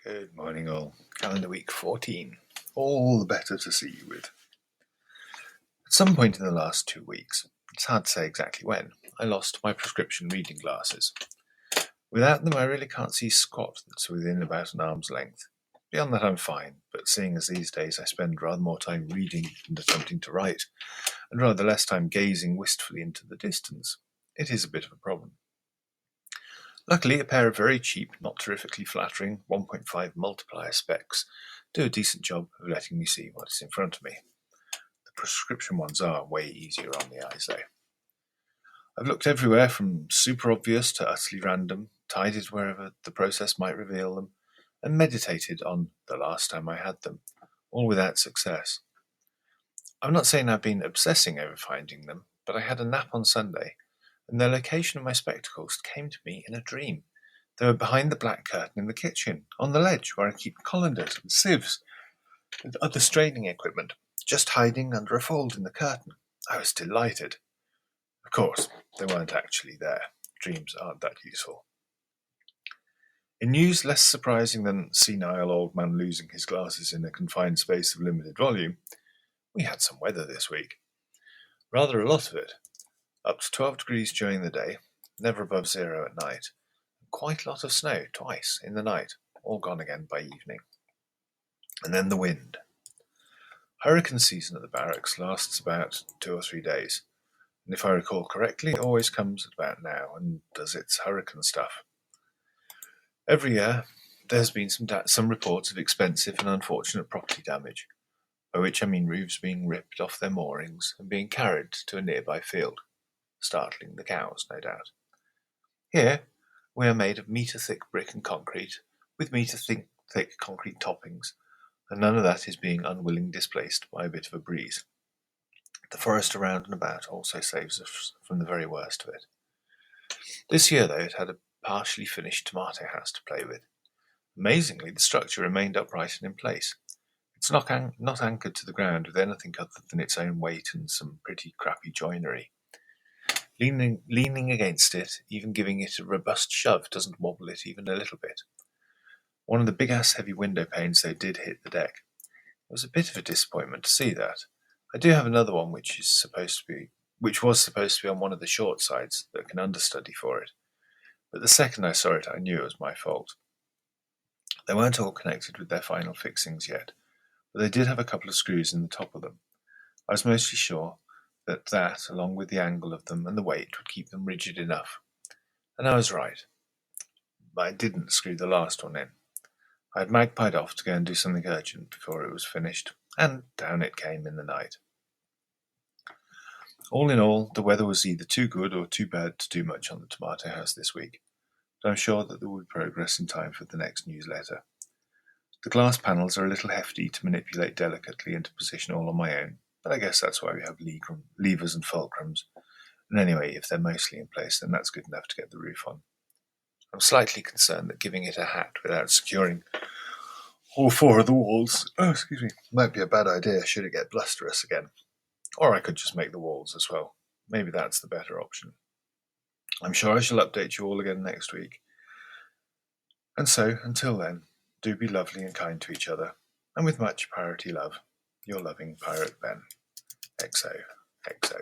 Good morning all. Calendar week 14. All the better to see you with. At some point in the last 2 weeks, it's hard to say exactly when, I lost my prescription reading glasses. Without them I really can't see squat that's within about an arm's length. Beyond that I'm fine, but seeing as these days I spend rather more time reading and attempting to write, and rather less time gazing wistfully into the distance, it is a bit of a problem. Luckily, a pair of very cheap, not terrifically flattering 1.5 multiplier specs do a decent job of letting me see what is in front of me. The prescription ones are way easier on the eyes though. I've looked everywhere from super obvious to utterly random, tidied wherever the process might reveal them, and meditated on the last time I had them, all without success. I'm not saying I've been obsessing over finding them, but I had a nap on Sunday, and the location of my spectacles came to me in a dream. They were behind the black curtain in the kitchen, on the ledge where I keep colanders and sieves and other straining equipment, just hiding under a fold in the curtain. I was delighted. Of course, they weren't actually there. Dreams aren't that useful. In news less surprising than senile old man losing his glasses in a confined space of limited volume, we had some weather this week. Rather a lot of it. Up to 12 degrees during the day, never above 0 at night, and quite a lot of snow twice in the night, all gone again by evening. And then the wind. Hurricane season at the barracks lasts about 2 or 3 days, and if I recall correctly, it always comes at about now and does its hurricane stuff. Every year, there's been some reports of expensive and unfortunate property damage, by which I mean roofs being ripped off their moorings and being carried to a nearby field, startling the cows, no doubt. Here, we are made of metre-thick brick and concrete, with metre-thick concrete toppings, and none of that is being unwilling displaced by a bit of a breeze. The forest around and about also saves us from the very worst of it. This year, though, it had a partially finished tomato house to play with. Amazingly, the structure remained upright and in place. It's not anchored to the ground with anything other than its own weight and some pretty crappy joinery. Leaning against it, even giving it a robust shove, doesn't wobble it even a little bit. One of the big-ass heavy window panes, though, did hit the deck. It was a bit of a disappointment to see that. I do have another one which was supposed to be on one of the short sides that can understudy for it. But the second I saw it, I knew it was my fault. They weren't all connected with their final fixings yet, but they did have a couple of screws in the top of them. I was mostly sure that, along with the angle of them and the weight, would keep them rigid enough. And I was right. But I didn't screw the last one in. I had magpied off to go and do something urgent before it was finished, and down it came in the night. All in all, the weather was either too good or too bad to do much on the tomato house this week, but I'm sure that there will be progress in time for the next newsletter. The glass panels are a little hefty to manipulate delicately and to position all on my own, but I guess that's why we have levers and fulcrums. And anyway, if they're mostly in place, then that's good enough to get the roof on. I'm slightly concerned that giving it a hat without securing all 4 of the walls, might be a bad idea should it get blusterous again. Or I could just make the walls as well. Maybe that's the better option. I'm sure I shall update you all again next week. And so, until then, do be lovely and kind to each other, and with much priority love, your loving Pirate Ben. XO, XO.